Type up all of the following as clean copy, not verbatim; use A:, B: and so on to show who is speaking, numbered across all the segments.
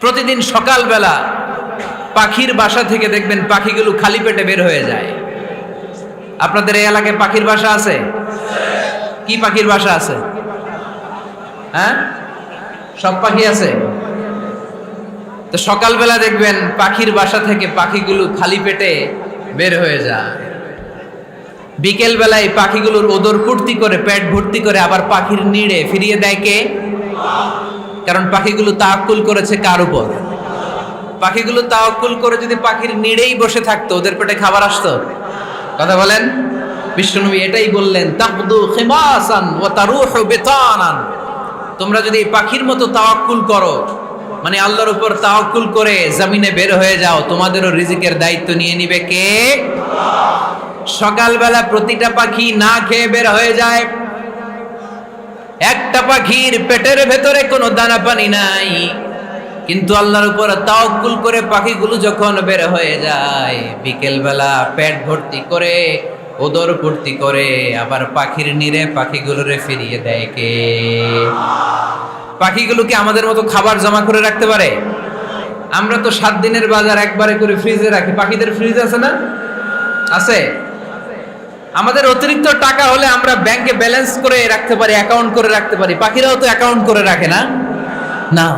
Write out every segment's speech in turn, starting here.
A: প্রতিদিন সকালবেলা পাখির বাসা থেকে দেখবেন পাখিগুলো খালি পেটে বের হয়ে যায়। আপনাদের এই এলাকায় পাখির বাসা আছে? কি পাখির বাসা আছে? হ্যাঁ, সব পাখি আছে। তো সকালবেলা দেখবেন পাখির বাসা থেকে পাখিগুলো খালি পেটে বের হয়ে যায়। বিকেল বেলায় পাখিগুলোর ওদর ফুর্তি করে পেট ভর্তি করে আবার পাখির নিড়ে ফিরিয়ে দেয় কে? কারণ পাখিগুলো তাওয়াক্কুল করেছে কার উপর? পাখিগুলো তাওয়াক্কুল করে যদি পাখির নিড়েই বসে থাকতো, ওদের পেটে খাবার আসতো? কথা বলেন। বিশ্বনবী এটাই বললেন, তাকদু খিমাসান ওয়া তারুহু বিতানান। তোমরা যদি পাখির মতো তাওয়াক্কুল করো, মানে আল্লাহর উপর তাওয়াক্কুল করে জমিনে বের হয়ে যাও, তোমাদেরও রিজিকের দায়িত্ব নিয়ে নিবে কে? সকালবেলা প্রতিটা পাখি না খেয়ে বের হয়ে যায়। একটা পাখির পেটের ভেতরে কোনো দানা পানি নাই, কিন্তু আল্লাহর উপর তাওয়াক্কুল করে পাখিগুলো যখন বের হয়ে যায়, বিকেল বেলা পেট ভর্তি করে ওদর ভর্তি করে আবার পাখির নিরে পাখিগুলোরে ফিরিয়ে দেয় কে? পাখিগুলো কি আমাদের মতো খাবার জমা করে রাখতে পারে? আমরা তো 7 দিনের বাজার একবারে করে ফ্রিজে রাখি। পাখিদের ফ্রিজ আছে না? আছে। আমাদের অতিরিক্ত টাকা হলে আমরা ব্যাংকে ব্যালেন্স করে রাখতে পারি, অ্যাকাউন্ট করে রাখতে পারি। পাখিরাও তো অ্যাকাউন্ট করে রাখে না? না,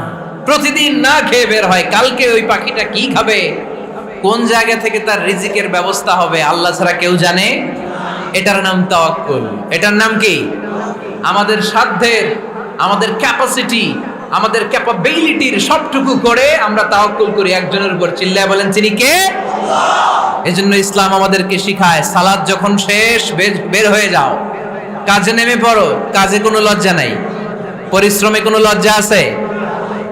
A: প্রতিদিন না খেয়ে বের হয়। কালকে ওই পাখিটা কি খাবে, কোন জায়গা থেকে তার রিজিকের ব্যবস্থা হবে, আল্লাহ ছাড়া কেউ জানে। এটার নাম তাওয়াক্কুল। এটার নাম কি? আমাদের সাধ্যের, আমাদের ক্যাপাসিটি, আমাদের ক্যাপাবিলিটির সবটুকু করে আমরা তাওয়াক্কুল করি একজনের উপর। চিল্লায় বলেন, তিনি কে? এজন্য ইসলাম আমাদেরকে শিখায়, সালাত যখন শেষ বের হয়ে যাও, কাজে নেমে পড়ো। কাজে কোনো লজ্জা নাই, পরিশ্রমে কোনো লজ্জা আছে?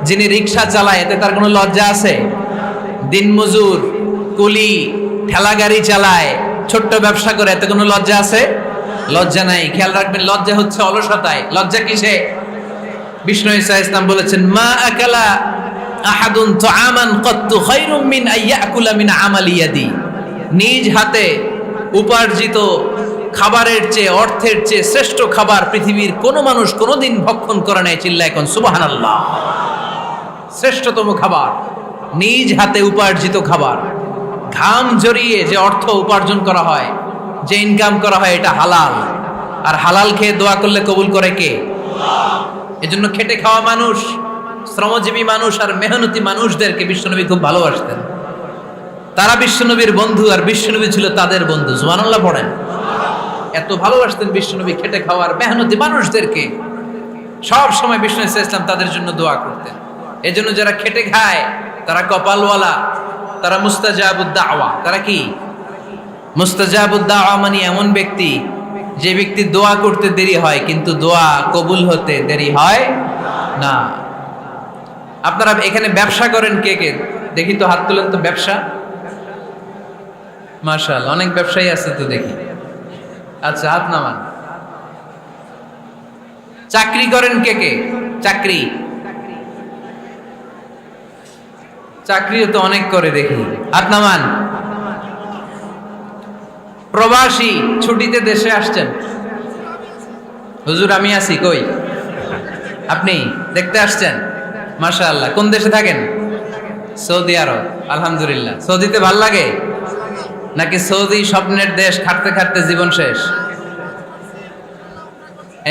A: যিনি রিক্সা চালায় এতে তার কোনো লজ্জা আছে? দিনমজুর, কুলি, ঠেলা গাড়ি চালায়, ছোট্ট ব্যবসা করে, এতে কোনো লজ্জা আছে? লজ্জা নাই। খেয়াল রাখবেন, লজ্জা হচ্ছে অলসতায়। লজ্জা কিসে? বিষ্ণু ঈসা ইসলাম বলেছেন, মা আকালা আহাদুন তুআমান কাত্তু খায়রুম মিন আইয়াকুলা মিন আমালি ইয়াদি। নিজ হাতে উপার্জিত খাবারের চেয়ে, অর্থের চেয়ে শ্রেষ্ঠ খাবার পৃথিবীর কোনো মানুষ কোনোদিন ভক্ষণ করে নাই। চিল্লায় এখন সুবহানাল্লাহ। শ্রেষ্ঠতম খাবার নিজ হাতে উপার্জিত খাবার। ঘাম জড়িয়ে যে অর্থ উপার্জন করা হয়, যে ইনকাম করা হয়, এটা হালাল। আর হালাল খেয়ে দোয়া করলে কবুল করে কে? এজন্য খেটে খাওয়া মানুষ, শ্রমজীবী মানুষ আর মেহনতি মানুষদেরকে বিশ্বনবী খুব ভালোবাসতেন। তারা বিশ্বনবীর বন্ধু আর বিশ্বনবী ছিল তাদের বন্ধু। সুবহানাল্লাহ পড়েন। এত ভালোবাসতেন বিশ্বনবী খেটে খাওয়ার মেহনতি মানুষদেরকে। সব সময় বিষ্ণু ইসলাম তাদের জন্য দোয়া করতেন। এজন্য যারা খেটে খায় তারা কপালওয়ালা, তারা মুস্তাজাবুদ দাওয়া। তারা কি? মুস্তাজাবুদ দাওয়া মানে এমন ব্যক্তি যে ব্যক্তি দোয়া করতে দেরি হয় কিন্তু দোয়া কবুল হতে দেরি হয় না। আপনারা এখানে ব্যবসা করেন কে কে? দেখি তো, হাত তুলেন তো। ব্যবসা, মাশাআল্লাহ, অনেক ব্যবসায়ী আছে তো দেখি। আচ্ছা, হাত নামান। চাকরি করেন কে কে? চাকরি, চাকরিও তো অনেক করে দেখি, হাত নামান। প্রবাসী, ছুটিতে দেশে আসছেন? হুজুর আমি আছি। কই আপনি? দেখতে আসছেন? মাশাআল্লাহ। কোন দেশে থাকেন? সৌদি আরব। আলহামদুলিল্লাহ। সৌদিতে ভাল লাগে নাকি সৌদি স্বপ্নের দেশ, খাটতে খাটতে জীবন শেষ?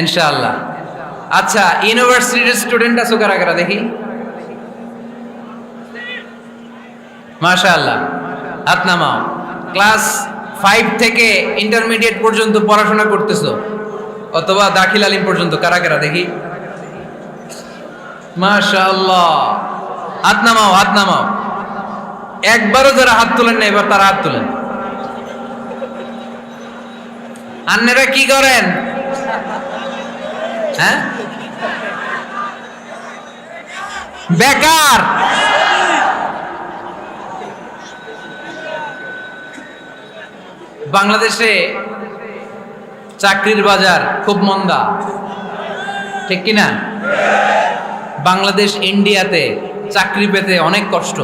A: ইনশাআল্লাহ। আচ্ছা, ইউনিভার্সিটির স্টুডেন্ট আছো কারা কারা দেখি? মাশাআল্লাহ, হাত নামাও। ক্লাস 5 থেকে ইন্টারমিডিয়েট পর্যন্ত পড়াশোনা করতেছো, অথবা দাখিল আলিম পর্যন্ত, কারা কারা দেখি? মাশাআল্লাহ, হাত নামাও, হাত নামাও। একবারও যারা হাত তোলেন না এবার তারা হাত তোলেন। আন্নারা কি করেন? হ্যাঁ, বেকার। বাংলাদেশে চাকরির বাজার খুব মন্দা, ঠিক কিনা? বাংলাদেশ ইন্ডিয়াতে চাকরি পেতে অনেক কষ্ট।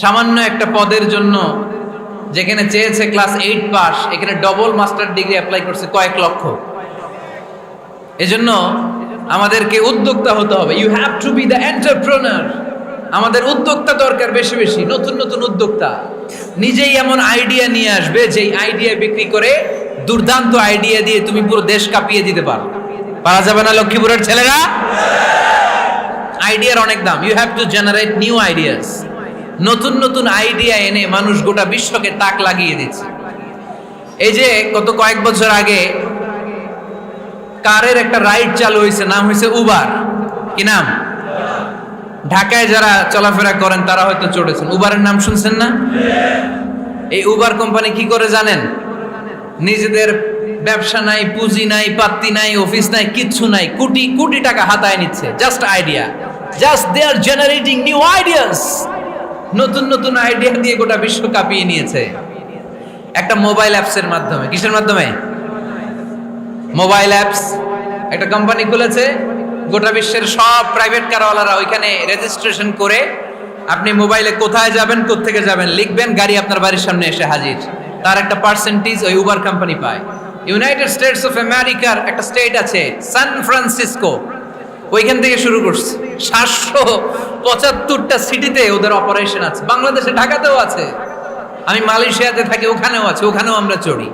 A: সামান্য একটা পদের জন্য যেখানে চেয়েছে ক্লাস 8 পাস, এখানে ডবল মাস্টার ডিগ্রি অ্যাপ্লাই করছে কয়েক লক্ষ। এজন্য আমাদেরকে উদ্যোক্তা হতে হবে। You have to be the entrepreneur. আমাদের উদ্যোক্তা দরকার বেশি বেশি, নতুন নতুন উদ্যোক্তা নিজেই এমন আইডিয়া নিয়ে আসবে যেই আইডিয়া বিক্রি করে দুর্দান্ত আইডিয়া দিয়ে তুমি পুরো দেশ কাঁপিয়ে দিতে পারো। পারা যাবে না লক্ষ্মীপুরের ছেলেরা? আইডিয়ার অনেক দাম। You have to generate new ideas. নতুন নতুন আইডিয়া এনে মানুষ গোটা বিশ্বকে তাক লাগিয়ে দিচ্ছে। এই যে গত কয়েক বছর আগে কারের একটা রাইড চালু হয়েছে, নাম হয়েছে উবার। কি নাম? ঢাকায় যারা চলাফেরা করেন তারা হয়তো চড়েছেন। উবারের নাম শুনছেন না? এই উবার কোম্পানি কি করে জানেন? নিজেদের ব্যবসা নাই, পুঁজি নাই, পাত্তি নাই, অফিস নাই, কিচ্ছু নাই, কোটি কোটি টাকা হাতায় নিচ্ছে। Just idea, just they are generating new ideas. নতুন নতুন আইডিয়া দিয়ে গোটা বিশ্ব কাঁপিয়ে নিয়েছে একটা মোবাইল অ্যাপসের মাধ্যমে। কিসের মাধ্যমে? Mobile apps. একটা কোম্পানি খুলেছে, গোটা বিশ্বের সব প্রাইভেট কারওয়ালারা ওইখানে রেজিস্ট্রেশন করে আপনি মোবাইলে কোথায় যাবেন, কোত্থেকে যাবেন লিখবেন, গাড়ি আপনার বাড়ির সামনে এসে হাজির। তার একটা পার্সেন্টেজ ওই উবার কোম্পানি পায়। ইউনাইটেড স্টেটস অফ আমেরিকার একটা স্টেট আছে সান ফ্রান্সিসকো, ওইখান থেকে শুরু করছে। 775টা সিটিতে ওদের অপারেশন আছে। বাংলাদেশে ঢাকাতেও আছে, আমি মালয়েশিয়াতে থাকি, ওখানেও আছে, ওখানেও আমরা চড়ি।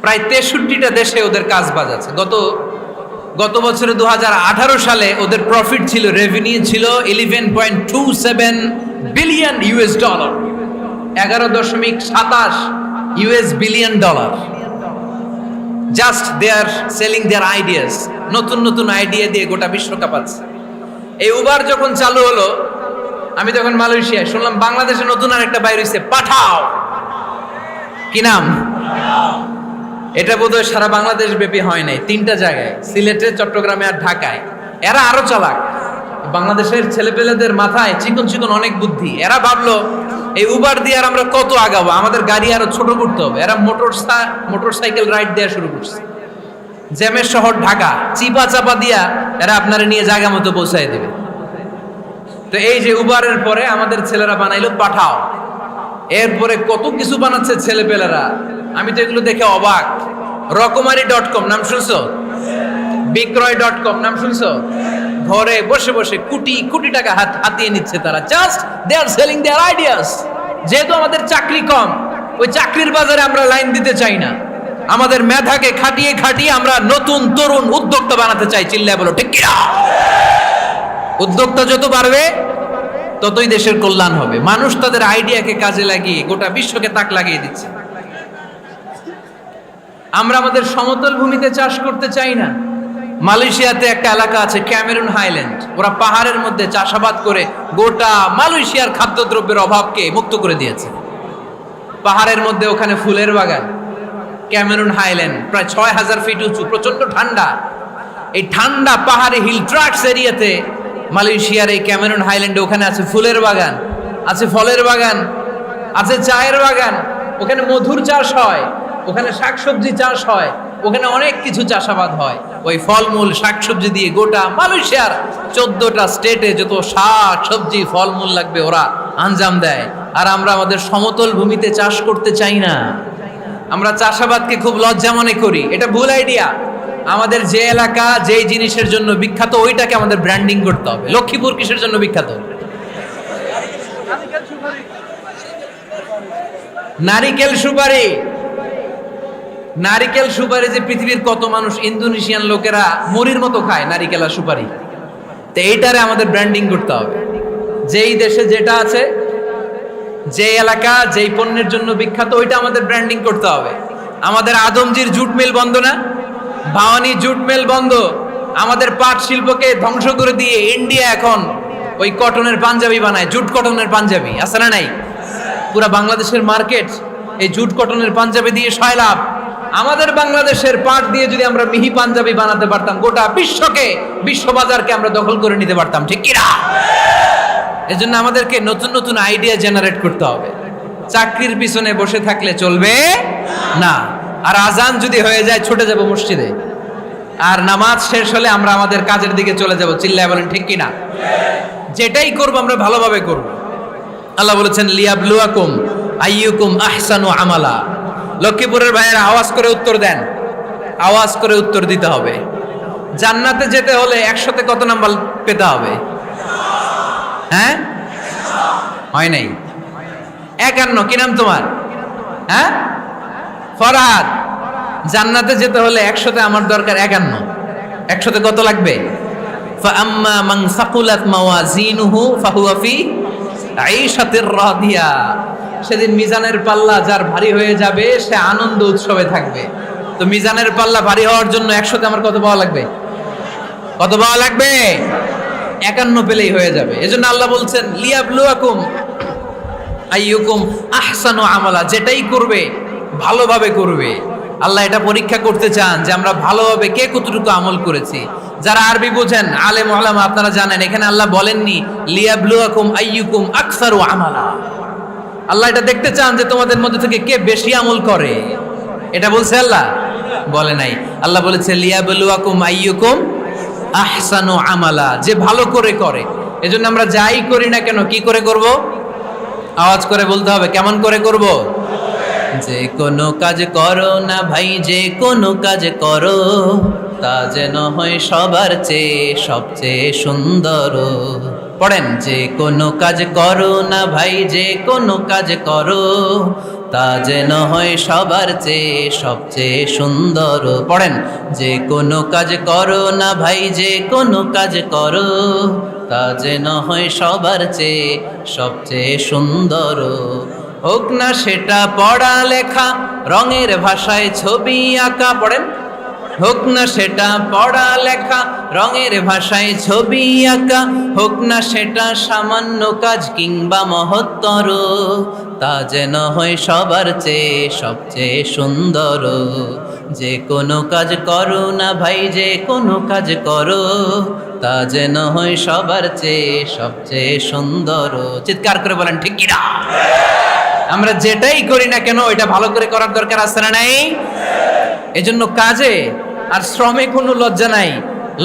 A: প্রায় 63টা দেশে ওদের কাজ বাজ আছে। গত বছরে 2018 সালে ওদের প্রফিট ছিল, রেভিনিউ ছিল 11.27 billion US dollar, 11.27 US billion dollar. Just they are selling their ideas. নতুন নতুন আইডিয়া দিয়ে গোটা বিশ্ব কাঁপাচ্ছে। এই উবার যখন চালু হলো, আমি তখন মালয়েশিয়ায় শুনলাম বাংলাদেশে নতুন আর একটা বাইর হইছে, পাঠাও। কি নাম? এটা বোধহয় সারা বাংলাদেশ ব্যাপী হয় নাই, 3টা জায়গায়, সিলেটে, চট্টগ্রামে আর ঢাকায়। এরা আরো চালাক। বাংলাদেশের ছেলেপেলেদের মাথায় চিকন চিকন অনেক বুদ্ধি। এরা ভাবলো এই উবার দিয়ে আর আমরা কত আগাবো, আমাদের গাড়ি আরো ছোট করতে হবে। এরা মোটরসাইকেল রাইড দেওয়া শুরু করছে। জ্যামের শহর ঢাকা, চিপা চাপা দিয়া এরা আপনারা নিয়ে জায়গা মতো পৌঁছায় দেবে। তো এই যে উবারের পরে আমাদের ছেলেরা বানাইলো পাঠাও। এরপরে কত কিছু বানাচ্ছে ছেলেপেলেরা, আমি তো এগুলো দেখে অবাক। রকমারি.com নাম শুনছো? বিক্রয়.com নাম শুনছো? ঘরে বসে বসে কোটি কোটি টাকা হাতিয়ে নিচ্ছে তারা। Just they are selling their ideas. যেহেতু আমাদের চাকরি কম, ওই চাকরির বাজারে আমরা লাইন দিতে চাই না। আমাদের মেধাকে খাটিয়ে খাটিয়ে আমরা নতুন তরুণ উদ্যোক্তা বানাতে চাই। চিল্লায় বলো ঠিক কিনা? উদ্যোক্তা যত বাড়বে ততই দেশের কল্যাণ হবে। মানুষ তাদের আইডিয়াকে কাজে লাগিয়ে গোটা বিশ্বকে তাক লাগিয়ে দিচ্ছে। আমরা আমাদের সমতল ভূমিতে চাষ করতে চাই না। মালয়েশিয়াতে একটা এলাকা আছে ক্যামেরুন হাইল্যান্ড, ওরা পাহাড়ের মধ্যে চাষাবাদ করে গোটা মালয়েশিয়ার খাদ্যদ্রব্যের অভাবকে মুক্ত করে দিয়েছে। পাহাড়ের মধ্যে ওখানে ফুলের বাগান, ক্যামেরুন হাইল্যান্ড প্রায় 6000 ফিট উঁচু, প্রচন্ড ঠান্ডা। এই ঠান্ডা পাহাড়ে হিল ট্রাক্স এরিয়াতে মালয়েশিয়ার এই ক্যামেরুন হাইল্যান্ডে ওখানে আছে ফুলের বাগান, আছে ফলের বাগান, আছে চায়ের বাগান, ওখানে মধুর চাষ হয়, ওখানে শাকসবজি চাষ হয়, ওখানে অনেক কিছু চাষাবাদ হয়। ওই ফলমূল শাকসবজি দিয়ে গোটা মালয়েশিয়ার 14টা স্টেটে যত শাক সবজি ফলমূল লাগবে ওরা আঞ্জাম দেয়। আর আমরা আমাদের সমতল ভূমিতে চাষ করতে চাই না। আমরা চাষাবাদকে খুব লজ্জা মনে করি। এটা ভুল আইডিয়া। আমাদের যে এলাকা যেই জিনিসের জন্য বিখ্যাত ওইটাকে আমাদের ব্র্যান্ডিং করতে হবে। লক্ষ্মীপুর কিসের জন্য বিখ্যাত? নারিকেল সুপারি। নারিকেল সুপারি যে পৃথিবীর কত মানুষ, ইন্দোনেশিয়ান লোকেরা মুড়ির মতো খায় নারিকেল আর সুপারি। তো এইটারে আমাদের ব্র্যান্ডিং করতে হবে। যেই দেশে যেটা আছে, যে এলাকা যেই পণ্যের জন্য বিখ্যাত ওইটা আমাদের ব্র্যান্ডিং করতে হবে। আমাদের আদমজির জুট মিল বন্ধ না? ভাওয়ানি জুট মিল বন্ধ। আমাদের পাট শিল্পকে ধ্বংস করে দিয়ে ইন্ডিয়া এখন ওই কটনের পাঞ্জাবি বানায়, জুট কটনের পাঞ্জাবি। আছে না নাই? পুরা বাংলাদেশের মার্কেট এই জুট কটনের পাঞ্জাবি দিয়ে সয়লাভ। আমাদের বাংলাদেশের পাট দিয়ে যদি আমরা মিহি পাঞ্জাবি বানাতে পারতাম, গোটা বিশ্ববাজারকে আমরা দখল করে নিতে পারতাম। ঠিক কিনা? এজন্য আমাদেরকে নতুন নতুন আইডিয়া জেনারেট করতে হবে। চাকরির পিছনে বসে থাকলে চলবে না। আর আজান যদি হয়ে যায় ছুটে যাব মসজিদে, আর নামাজ শেষ হলে আমরা আমাদের কাজের দিকে চলে যাব। চিল্লায় বলেন ঠিক কিনা? যেটাই করব আমরা ভালোভাবে করব। আল্লাহ বলেছেন লিয়াবলুয়াকুম আইয়ুকুম আহসানু আমালা। লক্ষ্মীপুরের ভাইয়েরা আওয়াজ করে উত্তর দেন, আওয়াজ করে উত্তর দিতে হবে। জান্নাতে যেতে হলে 100তে কত নাম্বার পেতে হবে? হ্যাঁ, হয় নাই। 51। কি নাম তোমার? হ্যাঁ, ফরহাদ। জান্নাতে যেতে হলে 100তে আমার দরকার 51। 100তে কত লাগবে? ফাআম্মা মান সাকুলাত মাওয়াজিনুহু ফাহুয়া ফি আইশাতির রাদিয়া। সেদিন মিজানের পাল্লা যার ভারী হয়ে যাবে সে আনন্দ উৎসবে থাকবে। তো মিজানের পাল্লা ভারী হওয়ার জন্য 100তে আমার কত পাওয়া লাগবে? কত পাওয়া লাগবে? 51 পেলেই হয়ে যাবে। এজন্য আল্লাহ বলছেন লিয়াবলুয়াকুম আইয়ুকুম আহসানু আমালা। যেটাই করবে ভালোভাবে করবে। আল্লাহ এটা পরীক্ষা করতে চান যে আমরা ভালোভাবে কে কতটুকু আমল করেছি। যারা আরবি বোঝেন আলেম ওলামা আপনারা জানেন এখানে আল্লাহ বলেননি লিয়াবলুয়াকুম আইয়ুকুম আকসারু আমালা। আল্লাহ এটা দেখতে চান যে তোমাদের মধ্যে থেকে কে বেশি আমল করে। এটা বলছে আল্লাহ? বলে নাই। আল্লাহ বলেছে লিয়াবলুয়াকুম আইয়ুকুম আহসানু আমালা, যে ভালো করে করে। এজন্য আমরা যাই করি না কেন কি করে করব? আওয়াজ করে বলতে হবে। কেমন করে করব? যে কোনো কাজ করো না ভাই, যে কোনো কাজ করো তা যেন হয় সবার চেয়ে সবচেয়ে সুন্দর। পড়েন, যে কোনো কাজ করো না ভাই, যে কোনো কাজ করো তা যেন হয় সবার চেয়ে সবচেয়ে সুন্দর। পড়েন, যে কোনো কাজ করো না ভাই, যে কোনো কাজ করো তা যেন হয় সবার চেয়ে সবচেয়ে সুন্দর। হোক না সেটা পড়া লেখা, রঙের ভাষায় ছবি আঁকা। পড়েন, হোক না সেটা পড়া লেখা, রঙের ভাষায় ছবি আঁকা। হোক না সেটা সামান্য কাজ কিংবা মহত্তর, তা যেন হয় সবার চেয়ে সবচেয়ে সুন্দর। যে কোনো কাজ করো না ভাই, যে কোনো কাজ করো তা যেন হয় সবার চেয়ে সবচেয়ে সুন্দর। চিৎকার করে বলেন ঠিক কিনা? আমরা যেটাই করি না কেন এটা ভালো করে করার দরকার আছে না নাই? এজন্য কাজে আর শ্রমে কোনো লজ্জা নাই।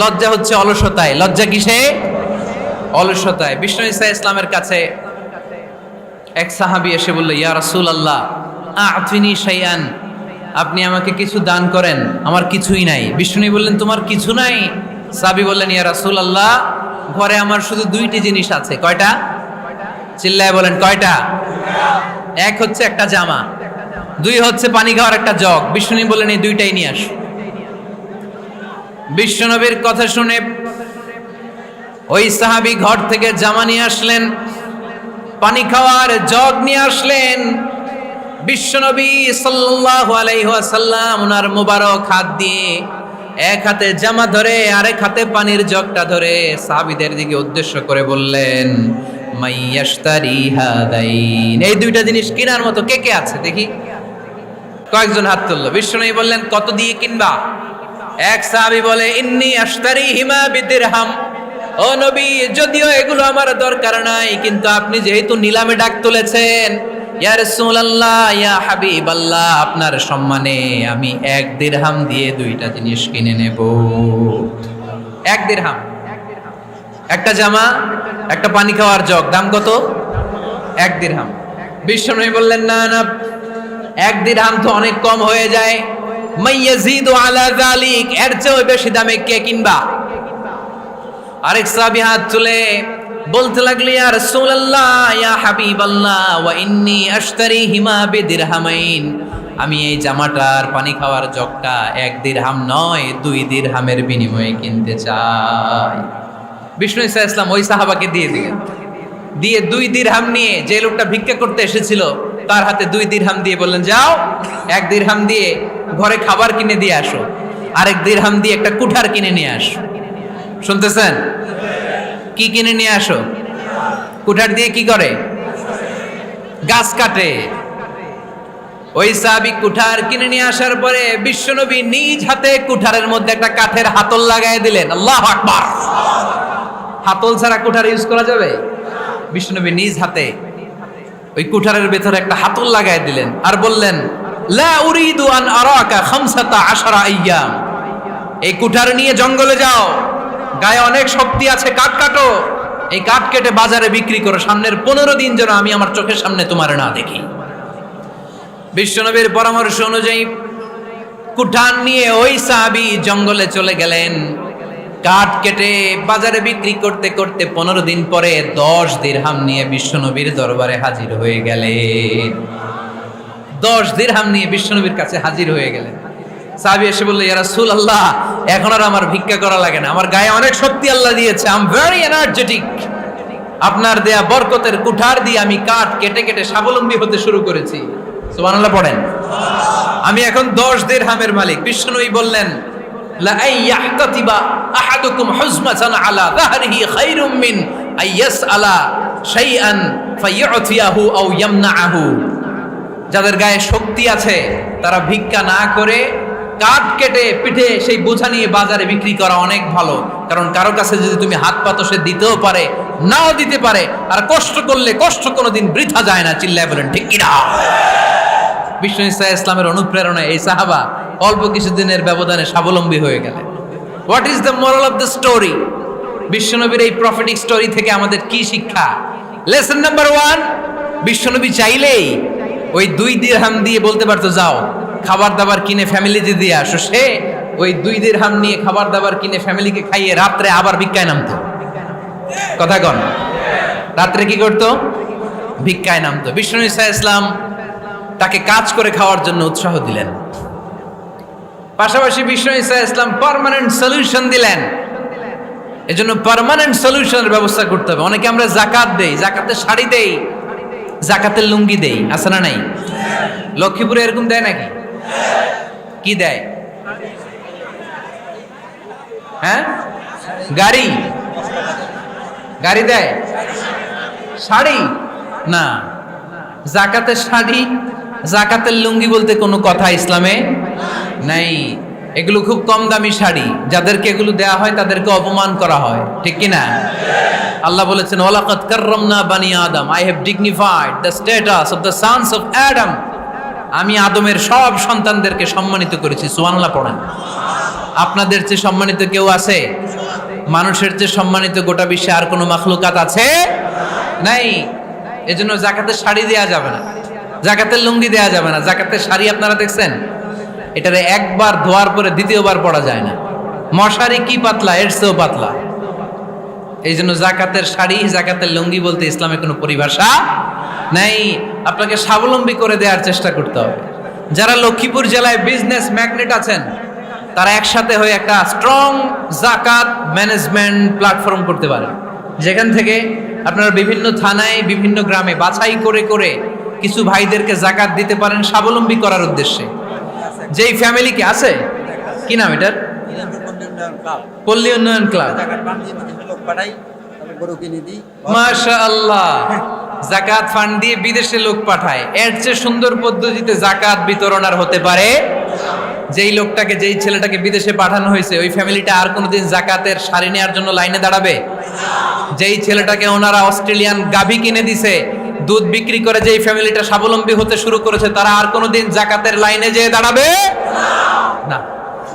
A: লজ্জা হচ্ছে অলসতায়। লজ্জা কিসে? অলসতায়। বিষ্ণু ঈসা ইসলামের কাছে এক সাহাবী এসে বলল, ইয়া রাসূলুল্লাহ আ'তিনি শাইআন, আপনি আমাকে কিছু দান করেন, আমার কিছুই নাই। বিষ্ণু বললেন, তোমার কিছু নাই? সাহাবী বললেন, ইয়া রাসূলুল্লাহ ঘরে আমার শুধু 2টি জিনিস আছে। কয়টা? চিল্লায় বলেন কয়টা? এক হচ্ছে একটা জামা, 2 হচ্ছে পানি খাওয়ার একটা জগ। বিষ্ণু বললেন, এই 2টাই নিয়ে আস। বিশ্বনবীর কথা শুনে ওই সাহাবী ঘর থেকে জামা নিয়ে আসলেন, পানি খাওয়ার জগ নিয়ে আসলেন। বিশ্বনবী সাল্লাল্লাহু আলাইহি ওয়াসাল্লাম ওনার মোবারক হাত দিয়ে এক হাতে জামা ধরে আরেক হাতে পানির জগটা ধরে সাহাবীদের দিকে উদ্দেশ্য করে বললেন, মাইয়াশতারি হাদাইন, এই 2টা জিনিস কেনার মতো কে কে আছে দেখি। কয়েকজন হাত তুললো। বিশ্বনবী বললেন, কত দিয়ে কিনবা? এক সাহাবী বলে, ইন্নী আশতারিহিমা বিদিরহাম। ও নবী, যদিও এগুলো আমার দরকার নাই, কিন্তু আপনি যেহেতু নিলামে ডাক তুলেছেন, ইয়া রাসূলুল্লাহ ইয়া হাবিবাল্লাহ, আপনার সম্মানে আমি 1 দিরহাম দিয়ে 2টা জিনিস কিনে নেব। 1 দিরহাম, একটা জামা, একটা পানি খাওয়ার জগ, দাম কত? 1 দিরহাম। বিশ্বনবী বললেন, না না, 1 দিরহাম তো অনেক কম হয়ে যায়। মাইয়াজিদু আলা যালিক, এর চেয়ে বেশি দামে কে কিনবা? আরেক সাহাবী হাত তুলে বলতে লাগলো, ইয়া রাসূলুল্লাহ ইয়া হাবিবাল্লাহ ওয়া ইন্নী আশতারিহিমা বিদিরহামাইন, আমি এই জামাটার পানি খাওয়ার জগটা 1 দিরহাম নয় 2 দিরহামের বিনিময়ে কিনতে চাই। বিষ্ণু ঈসা ইসলাম ওই সাহাবাকে দিয়ে দিলেন। দিয়ে 2 দিরহাম নিয়ে যে লোকটা ভিক্ষা করতে এসেছিল তার হাতে 2 দিরহাম দিয়ে বললেন, যাও 1 দিরহাম দিয়ে ঘরে খাবার কিনে দিয়ে আসো, আরেক দিরহাম দিয়ে একটা কুঠার কিনে নিয়ে আসো। শুনতেছেন? কি কিনে নিয়ে আসো? কুঠার দিয়ে কি করে? গাছ কাটে। ওই সাহাবী কুঠার কিনে নিয়ে আসার পরে বিশ্বনবী নিজ হাতে কুঠারের মধ্যে একটা কাঠের হাতল লাগাই দিলেন। আল্লাহু আকবার। হাতল ছাড়া কুঠার ইউজ করা যাবে? বিশ্বনবী নিজ হাতে ওই কুঠারের ভেতরে একটা হাতল লাগাই দিলেন আর বললেন, লা উরিদু আন আরাকা 15 আইয়াম, এই কুঠার নিয়ে জঙ্গলে যাও, গায়ে অনেক শক্তি আছে, কাঠ কাটো, এই কাঠ কেটে বাজারে বিক্রি করো, সামনের 15 দিন যেন আমি আমার চোখের সামনে তোমার না দেখি। বিশ্বনবীর পরামর্শ অনুযায়ী কুঠার নিয়ে ওই সাহাবী জঙ্গলে চলে গেলেন। কাঠ কেটে বাজারে বিক্রি করতে করতে 15 দিন পরে 10 দিরহাম নিয়ে বিশ্বনবীর দরবারে হাজির হয়ে গেলেন। 10 দিরহাম নিয়ে বিশ্বনবীর কাছে হাজির হয়ে গেলেন। সাহাবী এসে বলল, ইয়া রাসূলুল্লাহ, এখন আর আমার ভিক্ষা করা লাগে না, আমার গায়ে অনেক শক্তি আল্লাহ দিয়েছে, আই এম ভেরি এনার্জেটিক। আপনার দেয়া বরকতের কুঠার দিয়ে আমি কাঠ কেটে কেটে স্বাবলম্বী হতে শুরু করেছি। সুবহানাল্লাহ পড়েন। আমি এখন 10 দিরহামের মালিক। বিশ্বনবী বললেন, লা আইয়াহতাতিবা আহাদুকুম হুজমাতান আলা যাহরিহি খায়রুম মিন আইয়াসআলা শাইআন ফায়ু'তিয়াহু আও ইয়ামনাহু। যাদের গায়ে শক্তি আছে তারা ভিক্ষা না করে কাঠ কেটে পিঠে সেই বোঝা নিয়ে বাজারে বিক্রি করা অনেক ভালো। কারণ কারো কাছে যদি তুমি হাত পাতো, সে দিতেও পারে, নাও দিতে পারে। আর কষ্ট করলে কষ্ট কোনোদিন বৃথা যায় না। চিল্লায় বলেন ঠিক কিনা? বিষ্ণু ইসা ইসলামের অনুপ্রেরণায় এই সাহাবা অল্প কিছুদিনের ব্যবধানে স্বাবলম্বী হয়ে গেলেন। What is the moral of the story? বিশ্বনবীর এই প্রফেটিক স্টোরি থেকে আমাদের কি শিক্ষা? লেসন নাম্বার 1, বিশ্বনবী চাইলেই ওই 2 দিরহাম দিয়ে বলতে পারতো, যাও খাবার দাবার কিনে ফ্যামিলিতে দিয়ে আসো। সে ওই 2 দিরহাম নিয়ে খাবার দাবার কিনে ফ্যামিলিকে খাইয়ে রাত্রে আবার ভিক্ষায় নামতো। কথা কন, রাত্রে কি করতো? ভিক্ষায় নামতো। বিষ্ণু ইসা ইসলাম তাকে কাজ করে খাওয়ার জন্য উৎসাহ দিলেন। পাশাপাশি বিষ্ণু ইসা ইসলাম পার্মানেন্ট সলিউশন দিলেন। এজন্য পার্মানেন্ট সলিউশনের ব্যবস্থা করতে হবে। অনেকে আমরা যাকাত দেই, যাকাতের শাড়ি দেই, যাকাতের লুঙ্গি দেই, আছে না নাই? লক্ষ্মীপুরে এরকম দেয় নাকি? কি দেয়? হ্যাঁ, গাড়ি গাড়ি দেয়, শাড়ি না। যাকাতের শাড়ি, যাকাতের লুঙ্গি বলতে কোনো কথা ইসলামে নাই। এগুলো খুব কম দামি শাড়ি, যাদেরকে এগুলো দেয়া হয় তাদেরকে অপমান করা হয়, ঠিক কি না? আল্লাহ বলেছেন, ওয়ালাকাদ কাররামনা বানি আদম, I have dignified the status of the sons of Adam. আমি আদমের সব সন্তানদেরকে সম্মানিত করেছি। সুবহানাল্লাহ পড়েন। আপনাদের চেয়ে সম্মানিত কেউ আছে? মানুষের চেয়ে সম্মানিত গোটা বিশ্বে আর কোনো মাখলুকাত আছে? নাই। এজন্য যাকাতের শাড়ি দেয়া যাবে না, যাকাতের লুঙ্গি দেয়া যাবে না। যাকাতের শাড়ি আপনারা দেখছেন, এটারে একবার ধোয়ার পরে দ্বিতীয়বার পরা যায় না। মশারি কি পাতলা, এর চেয়েও পাতলা। এই জন্য যাকাতের শাড়ি, যাকাতের লুঙ্গি বলতে ইসলামে কোনো পরিভাষা নাই। আপনাকে স্বাবলম্বী করে দেওয়ার চেষ্টা করতে হবে। যারা লক্ষ্মীপুর জেলায় বিজনেস ম্যাগনেট আছেন, তারা একসাথে হয়ে একটা স্ট্রং যাকাত ম্যানেজমেন্ট প্ল্যাটফর্ম করতে পারে, যেখান থেকে আপনারা বিভিন্ন থানায়, বিভিন্ন গ্রামে বাছাই করে করে কিছু ভাইদেরকে যাকাত দিতে পারেন স্বাবলম্বী করার উদ্দেশ্যে। যেই ফ্যামিলিকে আছে, কি নাম এটার? পল্লী উন্নয়ন ক্লাব। মাশাআল্লাহ, যাকাত ফান্ড দিয়ে বিদেশে লোক পাঠায়। এর চেয়ে সুন্দর পদ্ধতিতে যাকাত বিতরণ আর হতে পারে? যেই লোকটাকে, যেই ছেলেটাকে বিদেশে পাঠানো হয়েছে, ওই ফ্যামিলিটা আর কোনোদিন যাকাতের শাড়ি নেওয়ার জন্য লাইনে দাঁড়াবে? যেই ছেলেটাকে ওনারা অস্ট্রেলিয়ান গাভী কিনে দিছে, দুধ বিক্রি করে যেই ফ্যামিলিটা স্বাবলম্বী হতে শুরু করেছে, তারা আর কোনোদিন যাকাতের লাইনে যেয়ে দাঁড়াবে না।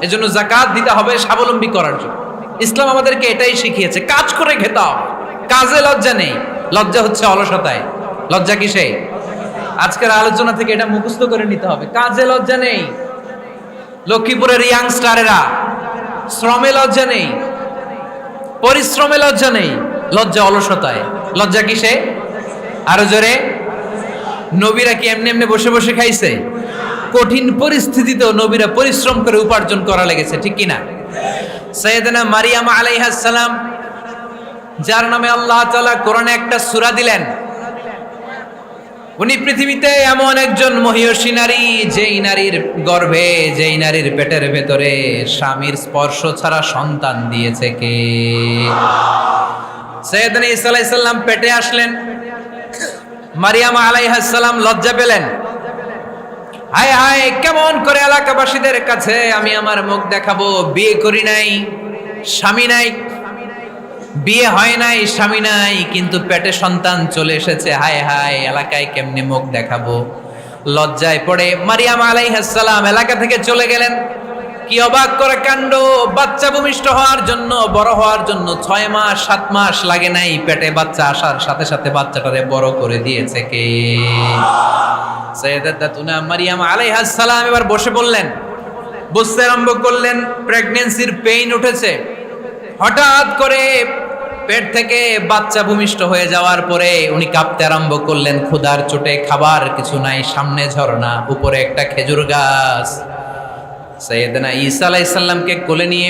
A: এজন্য যাকাত দিতে হবে স্বাবলম্বী করার জন্য। ইসলাম আমাদেরকে এটাই শিখিয়েছে, কাজ করে খেতে হবে। কাজে লজ্জা নেই, লজ্জা হচ্ছে অলসতায়। লজ্জা কিসে? আজকের আলোচনা থেকে এটা মুখস্থ করে নিতে হবে, কাজে লজ্জা নেই। লক্ষ্মীপুরের ইয়াংস্টারেরা শ্রমে লজ্জা নেই, পরিশ্রমে লজ্জা নেই, লজ্জা অলসতায়। লজ্জা কিসে? আরো জোরে। নবীরা কি এমনি এমনি বসে বসে খাইছে? কঠিন পরিস্থিতিতেও নবীরা পরিশ্রম করে উপার্জন করা লেগেছে, ঠিক কিনা? সাইয়েদনা মারিয়াম আলাইহিস সালাম, যার নামে আল্লাহ তাআলা কোরআনে একটা সূরা দিলেন, উনি পৃথিবীতে এমন একজন মহিয়সী নারী, যেই নারীর গর্ভে, যেই নারীর পেটের ভেতরে স্বামীর স্পর্শ ছাড়া সন্তান দিয়েছে কে? সাইয়েদনা ঈসা আলাইহিস সালাম পেটে আসলেন। মারিয়াম আলাইহিস সালাম লজ্জা পেলেন। হায় হায়, কেমন করে এলাকাবাসীদের কাছে আমি আমার মুখ দেখাবো? বিয়ে করি নাই, স্বামী নাই, বিয়ে হয় নাই, স্বামী নাই, কিন্তু পেটে সন্তান চলে এসেছে। হায় হায়, এলাকায় কেমনে মুখ দেখাবো? লজ্জায় পড়ে মারিয়াম আলাইহিস সালাম এলাকা থেকে চলে গেলেন। কি অবাক করে কাণ্ড! বাচ্চা ভূমিষ্ঠ হওয়ার জন্য, বড় হওয়ার জন্য 6 মাস 7 মাস লাগে নাই, পেটে বাচ্চা আসার সাথে সাথে বাচ্চাটারে বড় করে দিয়েছে কে? সাইয়েদাতুনা মারিয়াম আলাইহিস সালাম এবার বসে পড়লেন, বুঝতে আরম্ভ করলেন প্রেগন্যান্সির পেইন উঠেছে, হঠাৎ করে পেট থেকে বাচ্চা ভূমিষ্ঠ হয়ে যাওয়ার পরে উনি কাঁপতে আরম্ভ করলেন, ক্ষুধার চোটে, খাবার কিছু নাই, সামনে ঝর্ণা, উপরে একটা খেজুর গাছ। সাইয়েদনা ঈসা আলাইহিস সালামকে কোলে নিয়ে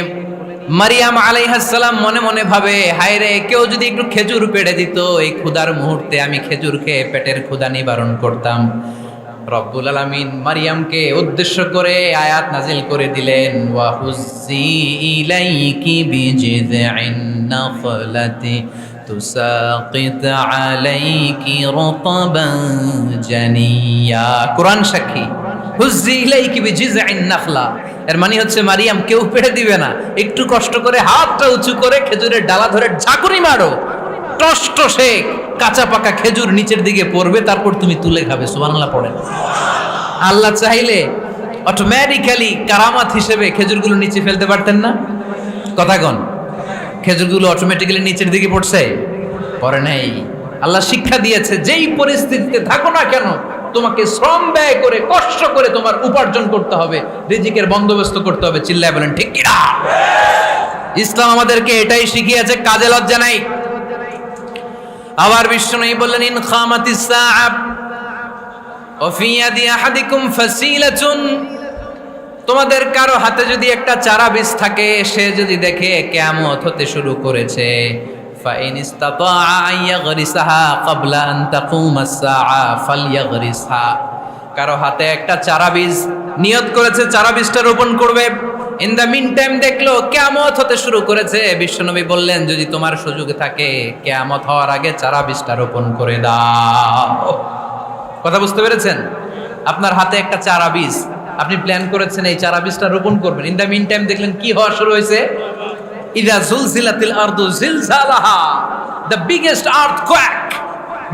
A: মারিয়াম আলাইহিস সালাম মনে মনে ভাবে, হায় রে, কেউ যদি একটু খেজুর পেড়ে দিত, এই ক্ষুধার মুহূর্তে আমি খেজুর খেয়ে পেটের ক্ষুধা নিবারণ করতাম। রব্বুল আলামিন মারিয়ামকে উদ্দেশ্য করে আয়াত নাজিল করে দিলেন, ওয়া হুজ্জি ইলাইকি বিজিযিন নাখলাতি তুসাকিত আলাইকি রতবান জানিয়া। কোরআন সাক্ষী, হুজ্জি ইলাইকি বিজিযিন নাখলা, এর মানে হচ্ছে মারিয়াম, কেউ পেড়ে দিবে না, একটু কষ্ট করে হাতটা উঁচু করে খেজুরের ডালা ধরে ঝাঁকুনি মারো, টস টসে কাঁচা পাকা খেজুর নিচের দিকে পড়বে, তারপর তুমি তুলে খাবে। সুবহানাল্লাহ পড়েন। আল্লাহ চাইলে অটোমেটিক্যালি কারামাত হিসেবে খেজুরগুলো নিচে ফেলতে পারতেন না? কথা কন, খেজুরগুলো অটোমেটিক্যালি নিচের দিকে পড়ছে? পড়ে নাই। আল্লাহ শিক্ষা দিয়েছে, যেই পরিস্থিতিতে থাকো না কেন, তোমাকে শ্রম ব্যয় করে, কষ্ট করে তোমার উপার্জন করতে হবে, রিজিকের বন্দোবস্ত করতে হবে। চিল্লায় বলেন ঠিক কিনা? ইসলাম আমাদেরকে এটাই শিখিয়েছে, কাজে লজ্জা নাই। আবার বিশ্বনবী বললেন, ইন খামাতিস সাআ ওয়া ফি ইয়াদি আহাদিকুম ফাসিলাতুন, তোমাদের কারো হাতে যদি একটা চারা বীজ থাকে, সে যদি দেখে কিয়ামত হতে শুরু করেছে, ফাইন ইসতাতা আন ইয়াগরিসাহা ক্বাবলা আন তাকুমাস সাআ ফালইয়াগরিসহা, কারো হাতে একটা চারা বীজ নিয়ত করেছে, চারা বীজটা রোপণ করবে, ইন দ্য মিন টাইম দেখলো কিয়ামত হতে শুরু করেছে, বিশ্বনবী বললেন, যদি তোমার সুযোগ থাকে কিয়ামত হওয়ার আগে চারা বীজটা রোপণ করে দাও। কথা বুঝতে পেরেছেন? আপনার হাতে একটা চারা বীজ, আপনি প্ল্যান করেছেন এই চারা বীজটা রোপণ করবেন, ইন দ্য মিন টাইম দেখলেন কি হওয়া শুরু হয়েছে, ইযা জুলজিলাতিল আরদু জিলজালাহা, দ্য বিগেস্ট আর্থকোয়েক,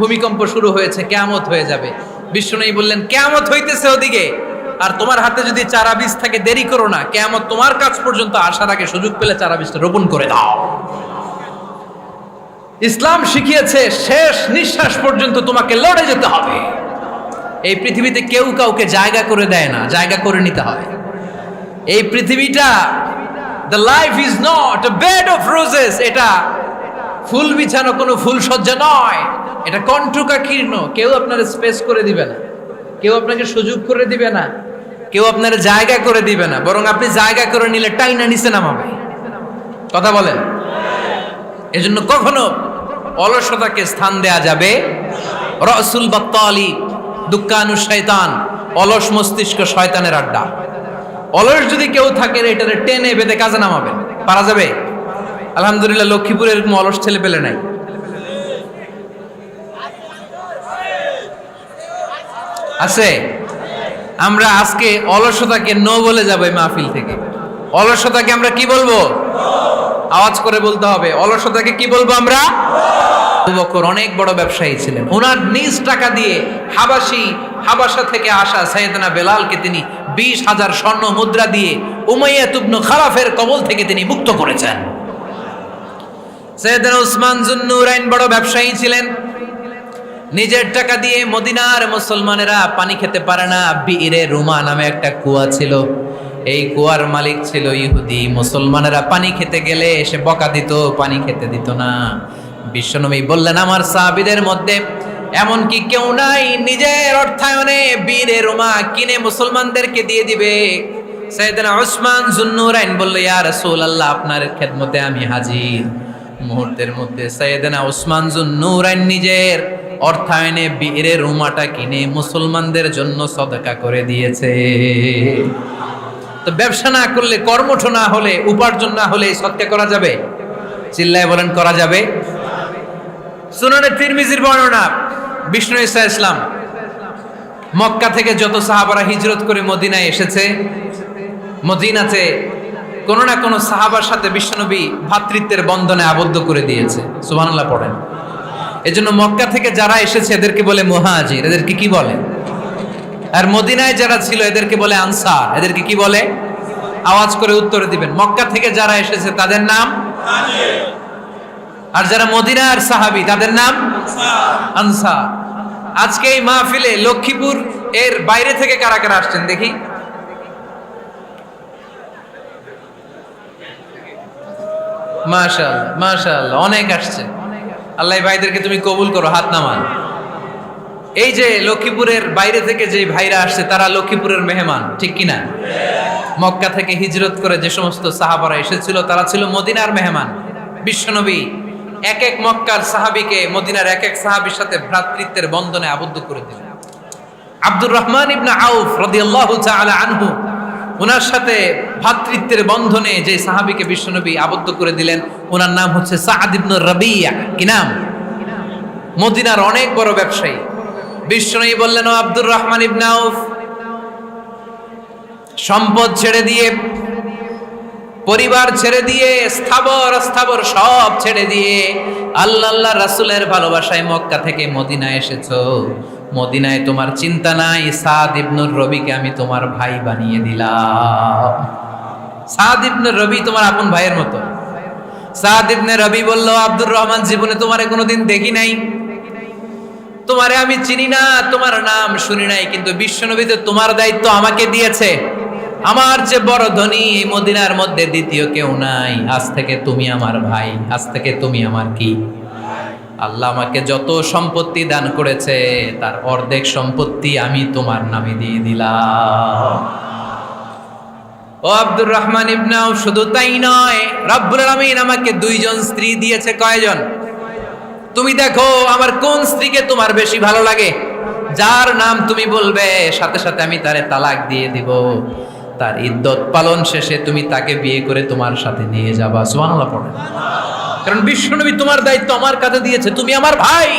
A: ভূমিকম্প শুরু হয়েছে, কিয়ামত হয়ে যাবে। বিশ্বনবী বললেন, কিয়ামত হইতেছে ওদিকে, আর তোমার হাতে যদি চারা বীজ থাকে, দেরি করো না, কিয়ামত তোমার কাছ পর্যন্ত আসার আগে সুযোগ পেলে চারা বীজটা রোপণ করে দাও। ইসলাম শিখিয়েছে শেষ নিঃশ্বাস পর্যন্ত তোমাকে লড়ে যেতে হবে। এই পৃথিবীতে কেউ কাউকে জায়গা করে দেয় না, জায়গা করে নিতে হয়। এই পৃথিবীটা, the life is not a bed of roses, এটা ফুল বিছানো কোনো ফুল সজ্জা নয়, এটা কণ্টকাকীর্ণ। কেউ আপনার স্পেস করে দিবে না, কেউ আপনাকে সুযোগ করে দিবে না, কেউ আপনার জায়গা করে দিবে না, বরং আপনি জায়গা করে নিলে টাইনা নিচে নামাবে। কথা বলেন? এজন্য কখনো অলসতাকে স্থান দেয়া যাবে। রসুল বাত্তালি দুক্কানু শয়তান, অলস মস্তিষ্ক শয়তানের আড্ডা। অলস যদি কেউ থাকে, এটারে টেনে বেঁধে কাজে নামাবেন, পারা যাবে? আলহামদুলিল্লাহ, লক্ষ্মীপুরে এরকম অলস ছেলে পেলে নাই। আছে? আমরা আজকে অলসতাকে নো বলে যাবো এই মাহফিল থেকে। অলসতাকে আমরা কি বলবো? আওয়াজ করে বলতে হবে, অলসতাকে কি বলবো আমরা? আবু বকর অনেক বড় ব্যবসায়ী ছিলেন, ওনার নিজ টাকা দিয়ে হাবাসা থেকে আসা সাইয়েদনা বেলালকে তিনি 20,000 স্বর্ণ মুদ্রা দিয়ে উমাইয়া ইবনে খালাফের কবল থেকে তিনি মুক্ত করেছেন। সাইয়েদনা উসমান যুন্নুরাইন বড় ব্যবসায়ী ছিলেন, নিজের টাকা দিয়ে মদিনার মুসলমানেরা পানি খেতে পারে না, বিইরে রুমা নামে একটা কুয়া ছিল, এই কুয়ার মালিক ছিল ইহুদি। মুসলমানেরা পানি খেতে গেলে এসে বকা দিত, পানি খেতে দিত না। বিশ্বনবী বললেন, আমার সাহাবীদের মধ্যে এমন কি কেউ নাই নিজের অর্থায়নে বীরে রুমা কিনে মুসলমানদেরকে দিয়ে দিবে? সাইয়েদনা উসমান যুন্নুরাইন বলল, ইয়া রাসূলুল্লাহ, আপনার খেদমতে আমি হাজির। মুহূর্তের মধ্যে সাইয়েদনা উসমান যুন্নুরাইন নিজের অর্থায়নে বীরে রুমাটা কিনে মুসলমানদের জন্য সদকা করে দিয়েছে। তো ব্যবসা না করলে, কর্মঠ না হলে, উপার্জন না হলে সদকা করা যাবে? চিল্লায় বলেন, করা যাবে? সুনানে তিরমিজির বর্ণনা, বিষ্ণু ঈসা ইসলাম মক্কা থেকে যত সাহাবারা হিজরত করে মদিনায় এসেছে, মদিনাতে কোনো না কোনো সাহাবার সাথে বিশ্বনবী ভ্রাতৃত্বের বন্ধনে আবদ্ধ করে দিয়েছে। সুবহানাল্লাহ পড়েন। এজন্য মক্কা থেকে যারা এসেছে এদেরকে বলে মুহাজির, এদেরকে কি বলে? আর মদিনায় যারা ছিল এদেরকে বলে আনসার, এদেরকে কি বলে? আওয়াজ করে উত্তরে দিবেন। মক্কা থেকে যারা এসেছে তাদের নাম মুহাজির, আর যারা মদিনার সাহাবী তাদের নাম আনসার। আজকে এই মাহফিলে লক্ষ্মীপুর এর বাইরে থেকে কারা কারা আসছেন দেখি? মাশাআল্লাহ মাশাআল্লাহ, অনেক আসছে। আল্লাহ এই ভাইদেরকে তুমি কবুল করো, হাত নামান। এই যে লক্ষ্মীপুরের বাইরে থেকে যে ভাইরা আসছে তারা লক্ষ্মীপুরের মেহমান, ঠিক কিনা? মক্কা থেকে হিজরত করে যে সমস্ত সাহাবারা এসেছিল তারা ছিল মদিনার মেহমান। বিশ্বনবী এক এক মক্কার সাহাবীকে মদিনার এক এক সাহাবীর সাথে ভ্রাতৃত্বের বন্ধনে আবদ্ধ করে দিলেন। আব্দুর রহমান ইবনে আউফ রাদিয়াল্লাহু তাআলা আনহু, ওনার সাথে ভ্রাতৃত্বের বন্ধনে যে সাহাবীকে বিশ্বনবী আবদ্ধ করে দিলেন ওনার নাম হচ্ছে সাআদ ইবনে রাবিয়া। কি নাম? মদিনার অনেক বড় ব্যবসায়ী। বিশ্বনবী বললেন, ও আব্দুর রহমান ইবনে আউফ, সম্পদ ছেড়ে দিয়ে, পরিবার ছেড়ে দিয়ে, স্থাবর অস্থাবর সব ছেড়ে দিয়ে আল্লাহ রাসূলের ভালোবাসায় মক্কা থেকে মদিনায় এসেছো। মদিনায় তোমার চিন্তা নাই, সাদ ইবনুর রবিকে আমি তোমার ভাই বানিয়ে দিলাম। সাদ ইবনে রবি তোমার আপন ভাইয়ের মতো। সাদ ইবনে রবি বলল, আব্দুর রহমান, জীবনে তোমারে কোনোদিন দেখি নাই, তোমারে আমি চিনি না, তোমার নাম শুনি নাই, কিন্তু বিশ্বনবী তো তোমার দায়িত্ব আমাকে দিয়েছে। আমার যে বড় ধনী এই মদিনার মধ্যে দ্বিতীয় কেউ নাই। আজ থেকে তুমি আমার ভাই, আজ থেকে তুমি আমার কি? আল্লাহ আমাকে যত সম্পত্তি দান করেছে তার অর্ধেক সম্পত্তি আমি তোমার নামে দিয়ে দিলাম। ও আব্দুর রহমান ইবনে আউফ, শুধু তাই নয়, রব্বুল আলামিন আমাকে দুইজন স্ত্রী দিয়েছে। কয়জন? তুমি দেখো আমার কোন স্ত্রীকে তোমার বেশি ভালো লাগে, যার নাম তুমি বলবে সাথে সাথে আমি তারে তালাক দিয়ে দিব। তার ইদ্যত পালন শেষে তুমি তাকে বিয়ে করে তোমার সাথে নিয়ে যাবা। সুবহানাল্লাহ পড়ে। কারণ বিশ্বনবী তোমার দায়িত্ব আমার কাছে দিয়েছে, তুমি আমার ভাই,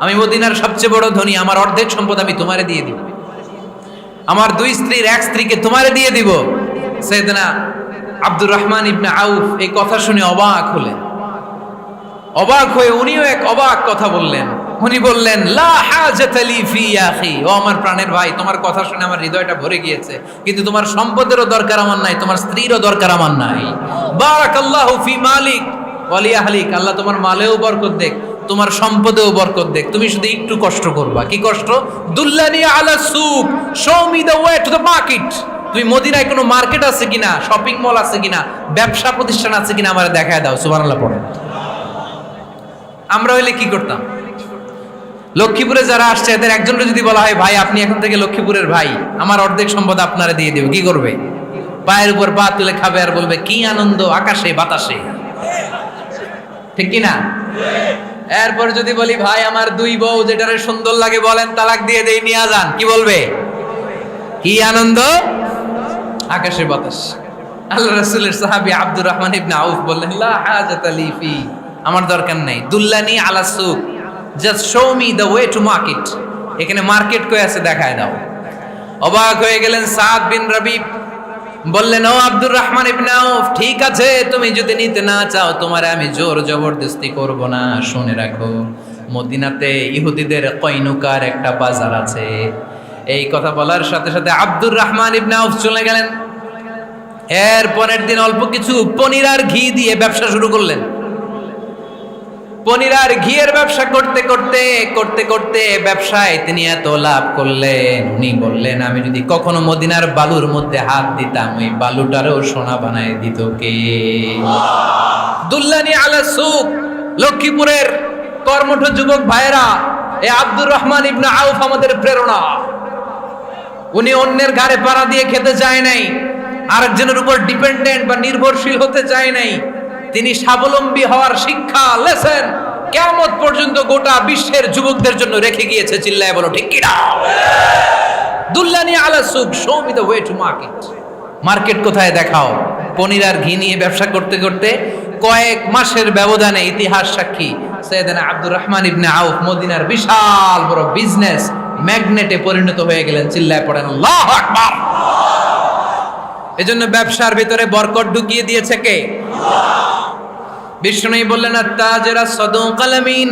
A: আমি মদিনার সবচেয়ে বড় ধনী, আমার অর্ধেক সম্পদ আমি তোমারে দিয়ে দিব। আমার দুই স্ত্রীর এক স্ত্রীকে তোমারে দিয়ে দিব। সাইয়েদনা আব্দুর রহমান ইবনে আউফ এই কথা শুনে অবাক হলেন। অবাক হয়ে উনিও এক অবাক কথা বললেন। উনি বললেন, লা হাজাতা লি ফি আখি, ও আমার প্রাণের ভাই, তোমার কথা শুনে আমার হৃদয়টা ভরে গিয়েছে, কিন্তু তোমার সম্পদেরও দরকার আমার নাই, তোমার স্ত্রীরও দরকার আমার নাই। বারাকাল্লাহু ফি মালিক ওয়া লি আহলিক, আল্লাহ তোমার মালেও বরকত দেখ, তোমার সম্পদেও বরকত দেখ। তুমি শুধু একটু কষ্ট করবা। কি কষ্ট? দুল্লানি আলা সুক, show me the way to the market. তুমি মদিনায় কোনো মার্কেট আছে কিনা, শপিং মল আছে কিনা, ব্যবসা প্রতিষ্ঠান আছে কিনা আমারে দেখায় দাও। সুবহানাল্লাহ পড়ে। আমরা হইলে কি করতাম? লক্ষ্মীপুরে যারা আসছে এদের একজনকে যদি বলা হয়, ভাই আপনি এখন থেকে লক্ষ্মীপুরের ভাই, আমার অর্ধেক সম্পদ আপনারে দিয়ে দেব, কি করবে? পায়ের উপর পা তুলে খাবে আর বলবে, কি আনন্দ আকাশে বাতাসে, ঠিক কিনা? এরপর যদি বলি, ভাই আমার দুই বউ যেটারে সুন্দর লাগে বলেন তালাক দিয়ে দেই, নিয়ে যান, কি বলবে? কি আনন্দ আকাশে বাতাস। আল্লাহ রাসূলের সাহাবী আব্দুর রহমান ইবনে আউফ বললেন, লা হাজাতা লি ফি, আমার দরকার নাই। দুল্লানি আলা সুক, just show me the way to market, এখানে মার্কেট কই আছে দেখায় দাও। অবাক হয়ে গেলেন সাদ বিন রবি, বললেন, ও আব্দুর রহমান ইবনে আউফ, ঠিক আছে, তুমি যদি নিতে না চাও তোমারে আমি জোর জবরদস্তি করব না। শুনে রাখো, মদিনাতে ইহুদিদের কয়নুকার একটা বাজার আছে। এই কথা বলার সাথে সাথে আব্দুর রহমান ইবনে আউফ চলে গেলেন। এর পরের দিন অল্প কিছু পনির আর ঘি দিয়ে ব্যবসা শুরু করলেন। পনির আর ঘিয়ের ব্যবসা করতে করতে করতে করতে ব্যবসায় তিনি এত লাভ করলেন, উনি বললেন, আমি যদি কখনো মদিনার বালুর মধ্যে হাত দিতাম ওই বালুটারও সোনা বানায় দিত কে? দুল্লানি আলা সুক। লক্ষ্মীপুরের কর্মঠ যুবক ভাইরা, এই আব্দুর রহমান ইবনে আউফ আমাদের প্রেরণা। উনি অন্যের ঘাড়ে পাড়া দিয়ে খেতে চায় নাই, আরেকজনের উপর ডিপেন্ডেন্ট বা নির্ভরশীল হতে চায় নাই। তিনি স্বাবলম্বী হওয়ার শিক্ষা, লেসন কিয়ামত পর্যন্ত গোটা বিশ্বের যুবকদের জন্য রেখে গিয়েছে। চিল্লায় বলো ঠিক কিনা? দুল্লানি আলা সুক, show me the way to market. Market কোথায় দেখাও। পনির আর ঘি নিয়ে ব্যবসা করতে করতে কয়েক মাসের ব্যবধানে ইতিহাস সাক্ষী সাইয়েদনা আব্দুর রহমান ইবনে আউফ মদিনার বিশাল বড় বিজনেস ম্যাগনেটে পরিণত হয়ে গেলেন। চিল্লায় পড়েন আল্লাহু আকবার। এজন্য ব্যবসার ভিতরে বরকত ঢুকিয়ে দিয়েছে কে? বিষ্ণু বললেন, আত-তাজিরা সাদুকাল আমিন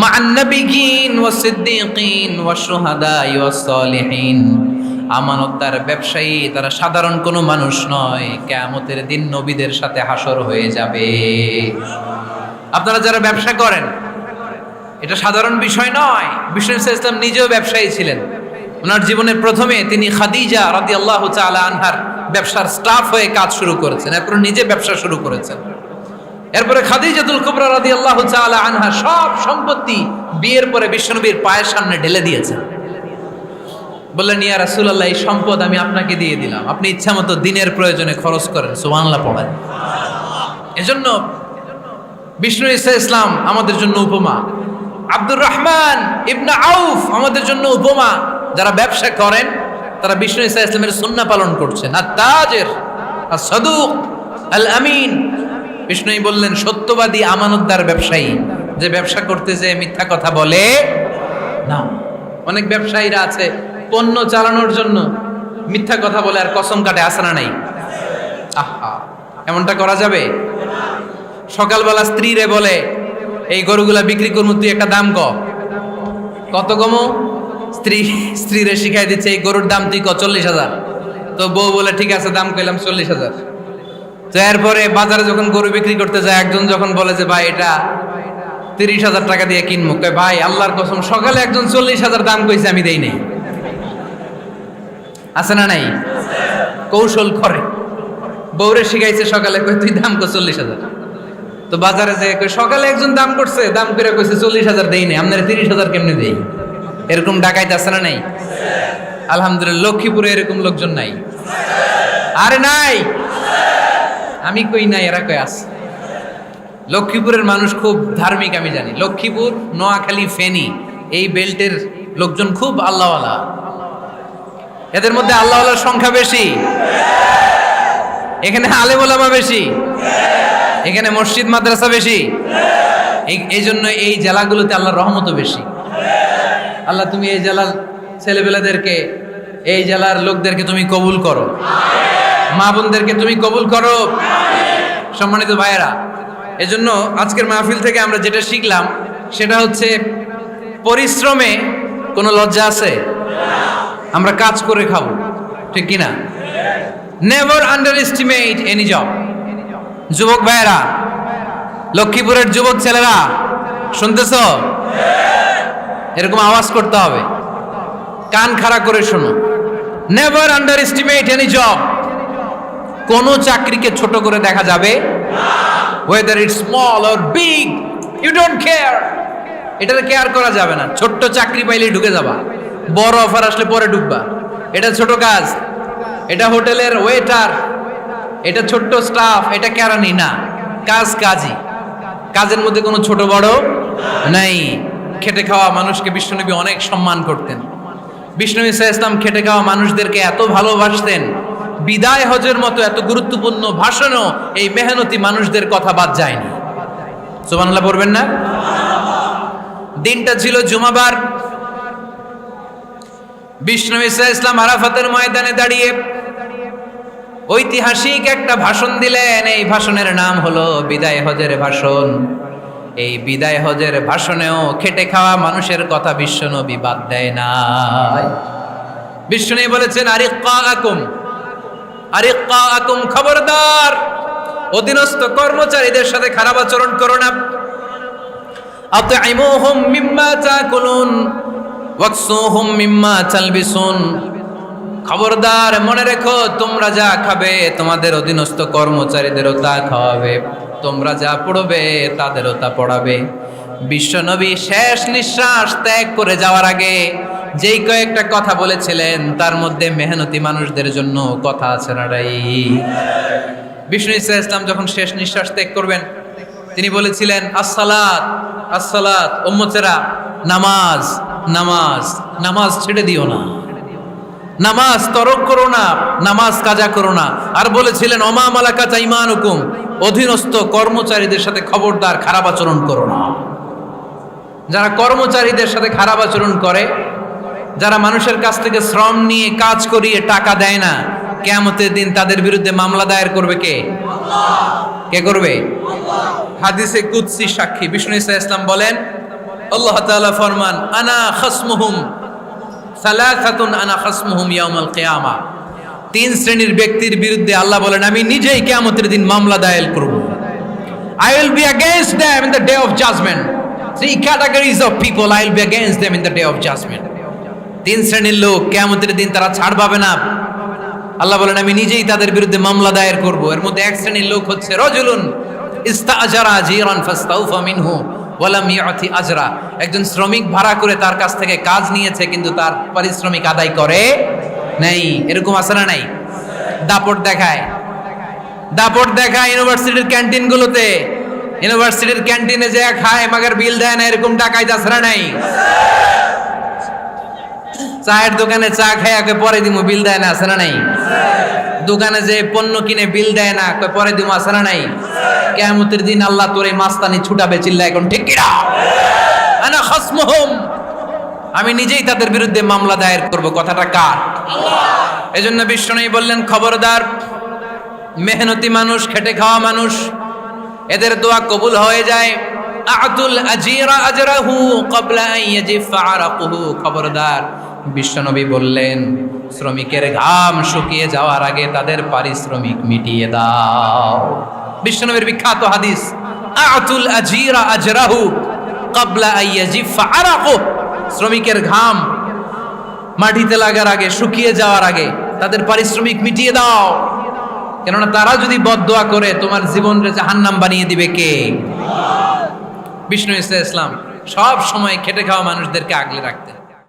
A: মা'আন নাবিয়্যিন ওয়াস সিদ্দীকিন ওয়াশ শুহাদাই ওয়াস সালিহিন। আমানতদার ব্যবসায়ী তারা সাধারণ কোনো মানুষ নয়, কিয়ামতের দিন নবীদের সাথে হাসর হয়ে যাবে। আপনারা যারা ব্যবসা করেন, এটা সাধারণ বিষয় নয়। বিষ্ণু সাল্লাল্লাহু আলাইহি ওয়াসাল্লাম নিজেও ব্যবসায়ী ছিলেন। ওনার জীবনের প্রথমে তিনি খাদিজা রাদিয়াল্লাহু তাআলা আনহার ব্যবসার স্টাফ হয়ে কাজ শুরু করেছেন, এরপর নিজে ব্যবসা শুরু করেছেন। এরপরে খাদিজাতুল কুবরা রাদিয়াল্লাহু তাআলা আনহা সব সম্পত্তি বিয়ের পরে বিশ্বনবীর পায়ের সামনে ঢেলে দিয়েছেন। বললেন, ইয়া রাসূলুল্লাহ, এই সম্পদ আমি আপনাকে দিয়ে দিলাম, আপনি ইচ্ছামতো দিনের প্রয়োজনে খরচ করেন। সুবহানাল্লাহ পড়েন। এজন্য বিষ্ণু ঈসা ইসলাম আমাদের জন্য উপমা, আব্দুর রহমান ইবনে আউফ আমাদের জন্য উপমা। যারা ব্যবসা করেন তারা বিষ্ণু ঈসা ইসলামের সুন্নাহ পালন করছেন। আত-তাজির আস-সাদুক আল-আমিন, বিষ্ণুই বললেন সত্যবাদী আমানতদার ব্যবসায়ী, যে ব্যবসা করতে যে মিথ্যা কথা বলে না। অনেক ব্যবসায়ীরা আছে পণ্য চালানোর জন্য মিথ্যা কথা বলে আর কসম কাটে, আছে না নাই? আহা, এমনটা করা যাবে? সকালবেলা স্ত্রীরে বলে, এই গরুগুলা বিক্রি করবো, তুই একটা দাম কত কমো? স্ত্রীরে শিখাই দিচ্ছে, এই গরুর দাম তুই 40,000। তো বউ বলে, ঠিক আছে, দাম কইলাম 40,000। তো এরপরে বাজারে যখন গরু বিক্রি করতে যায়, একজন যখন বলে যে ভাই এটা 30,000 টাকা দিয়ে কিনবো, কয় ভাই আল্লাহর কসম সকালে একজন 40,000 দাম কইছে, আমি দেই নাই। আছে না নাই? কৌশল করে। বউরে শিখাইছে সকালে, কই তুই দাম কর 40,000। তো বাজারে যে সকালে একজন দাম করছে, দাম করে কইছে 40,000 দেই নাই, আপনারা 30,000 কেমনে দেই? এরকম ডাকাইত আছে না নাই? আলহামদুলিল্লাহ লক্ষ্মীপুরে এরকম লোকজন নাই। আরে নাই, আমি কই নাই, এরা কই আছে। লক্ষ্মীপুরের মানুষ খুব ধার্মিক, আমি জানি। লক্ষ্মীপুর, নোয়াখালী, ফেনী এই বেল্টের লোকজন খুব আল্লাহওয়ালা। এদের মধ্যে আল্লাহওয়ালার সংখ্যা বেশি, এখানে আলেম ওলামা বেশি, এখানে মসজিদ মাদ্রাসা বেশি। এই জন্য এই জেলাগুলোতে আল্লাহর রহমতও বেশি। আল্লাহ তুমি এই জেলার ছেলেবেলাদেরকে, এই জেলার লোকদেরকে তুমি কবুল করো, মা বোনদেরকে তুমি কবুল করো। সম্মানিত ভাইয়েরা, এজন্য আজকের মাহফিল থেকে আমরা যেটা শিখলাম সেটা হচ্ছে পরিশ্রমে কোনো লজ্জা আছে? আমরা কাজ করে খাবো, ঠিক কিনা? Never under estimate any job. যুবক ভাইয়েরা, লক্ষ্মীপুরের যুবক ছেলেরা শুনতেছ? এরকম আওয়াজ করতে হবে, কান খাড়া করে শোনো। Never under estimate any job. কোন চাকরিকে ছোট করে দেখা যাবে whether it's small or big, you don't care. এটার কেয়ার করা যাবে না। ছোট্ট চাকরি পাইলে ঢুকে যাবা, বড় অফার আসলে পরে ঢুকবা। এটা ছোট কাজ, এটা হোটেলের ওয়েটার, এটা ছোট্ট স্টাফ, এটা কেরানি না। কাজ কাজই, কাজের মধ্যে কোনো ছোট বড় নাই। খেটে খাওয়া মানুষকে বিশ্বনবী অনেক সম্মান করতেন। বিষ্ণু ঈসা ইসলাম খেটে খাওয়া মানুষদেরকে এত ভালোবাসতেন, বিদায় হজের মতো এত গুরুত্বপূর্ণ ভাষণও এই মেহনতি মানুষদের কথা বাদ যায়নি। সুবহানাল্লাহ পড়বেন না? দিনটা ছিল জুমাবার। বিষ্ণু ঈসা ইসলাম আরাফাতের ময়দানে দাঁড়িয়ে ঐতিহাসিক একটা ভাষণ দিলেন। এই ভাষণের নাম হলো বিদায় হজের ভাষণ। এই বিদায় হজের ভাষণেও খেটে খাওয়া মানুষের কথা বিশ্বনবী বাদ দেয় নাই। বিশ্বনবী বলেছেন, আরিক্কাকুম, খবরদার, অধীনস্থ কর্মচারীদের সাথে খারাপ আচরণ করো না। আতঈমুহুম মিম্মা তাকুলুন ওয়াকসুহুম মিম্মা তালবিসুন। খবরদার, মনে রেখো, তোমরা যা খাবে তোমাদের অধীনস্থ কর্মচারীদেরও তা খাওয়াবে, তোমরা যা পড়বে তাদেরও তা পড়াবে। বিশ্বনবী শেষ নিঃশ্বাস ত্যাগ করে যাওয়ার আগে যেই কয়েকটা কথা বলেছিলেন তার মধ্যে মেহনতি মানুষদের জন্য কথা আছে না রাই? বিষ্ণু ঈসা ইসলাম যখন শেষ নিঃশ্বাস ত্যাগ করবেন, তিনি বলেছিলেন, আসসালাত আসসালাত, উম্মতেরা, নামাজ নামাজ, নামাজ ছেড়ে দিও না, নামাজ তরক করো না, নামাজ কাজা করো না। আর বলেছিলেন, ওমা মালাকাত আইমানুকুম, অধীনস্থ কর্মচারীদের সাথে খবরদার খারাপ আচরণ করো না। যারা কর্মচারীদের সাথে খারাপ আচরণ করে, যারা মানুষের কাছ থেকে শ্রম নিয়ে কাজ করিয়ে টাকা দেয় না, কিয়ামতের দিন তাদের বিরুদ্ধে মামলা দায়ের করবে কে? কে করবে? হাদিসে কুদসি সাক্ষী বিষ্ণু ঈসা ইসলাম বলেন, আল্লাহ তাআলা ফরমান, আনা খাসমুহুম সালাসাতুন আনা খাসমুহুম ইয়াউমাল কিয়ামা। তিন শ্রেণীর ব্যক্তির বিরুদ্ধে আল্লাহ বলেন, আমি নিজেই কিয়ামতের দিন মামলা দায়ের করব। I will be against them in the day of judgment. Three categories of people, I will be against them in the day of judgment. তিন শ্রেণীর লোক কিয়ামতের দিন তারা ছাড় পাবে না। আল্লাহ বলেন, আমি নিজেই তাদের বিরুদ্ধে মামলা দায়ের করব। এর মধ্যে এক শ্রেণীর লোক হচ্ছে রজুলুন ইস্তাআজারা আজীরান ফাস্তাউফা মিনহু ওয়া লাম ইউতি আজরা, একজন শ্রমিক ভাড়া করে তার কাছ থেকে কাজ নিয়েছে কিন্তু তার পারিশ্রমিক আদায় করে নাই। এরকম আছে না নাই? দাপট দেখায় ইউনিভার্সিটির ক্যান্টিনগুলোতে, ইউনিভার্সিটির ক্যান্টিনে যে খায় মাগার বিল দেয় না, এরকম টাকায় তাছাড়া নাই। চায়ের দোকানে চা খায় পরে দিমু, বিল দেয় না, আছে না নাই? দোকানে যে পণ্য কিনে বিল দেয় না, পরে দিমু, আছে না নাই? কিয়ামতের দিন আল্লাহ তোর এই মাস্তানি ছুটাবে, চিল্লা এখন ঠিক কিনা? আনা খাসমুহুম, আমি নিজেই তাদের বিরুদ্ধে মামলা দায়ের করব। কথাটা কার? এজন্য বিশ্বনবী বললেন, খবরদার, মেহনতি মানুষ, খেটে খাওয়া মানুষ, এদের দোয়া কবুল হয়ে যায়। আতুল আজিরা আজরাহু ক্বাবলা আন ইয়াজিফা আরাকুহু, খবরদার, বিশ্বনবী বললেন, শ্রমিকের ঘাম শুকিয়ে যাওয়ার আগে তাদের পারিশ্রমিক মিটিয়ে দাও। বিশ্বনবীর বিখ্যাত হাদিস, আতুল আজিরা আজরাহু ক্বাবলা আন ইয়াজিফা আরাকুহু, শ্রমিকের ঘাম মাটিতে লাগার আগে, শুকিয়ে যাওয়ার আগে তাদের পারিশ্রমিক মিটিয়ে দাও। কেননা তারা যদি বদদোয়া করে তোমার জীবনকে জাহান্নাম বানিয়ে দিবে কে? বিষ্ণু ইসলাম সব সময় খেটে খাওয়া মানুষদেরকে আগলে রাখতেন।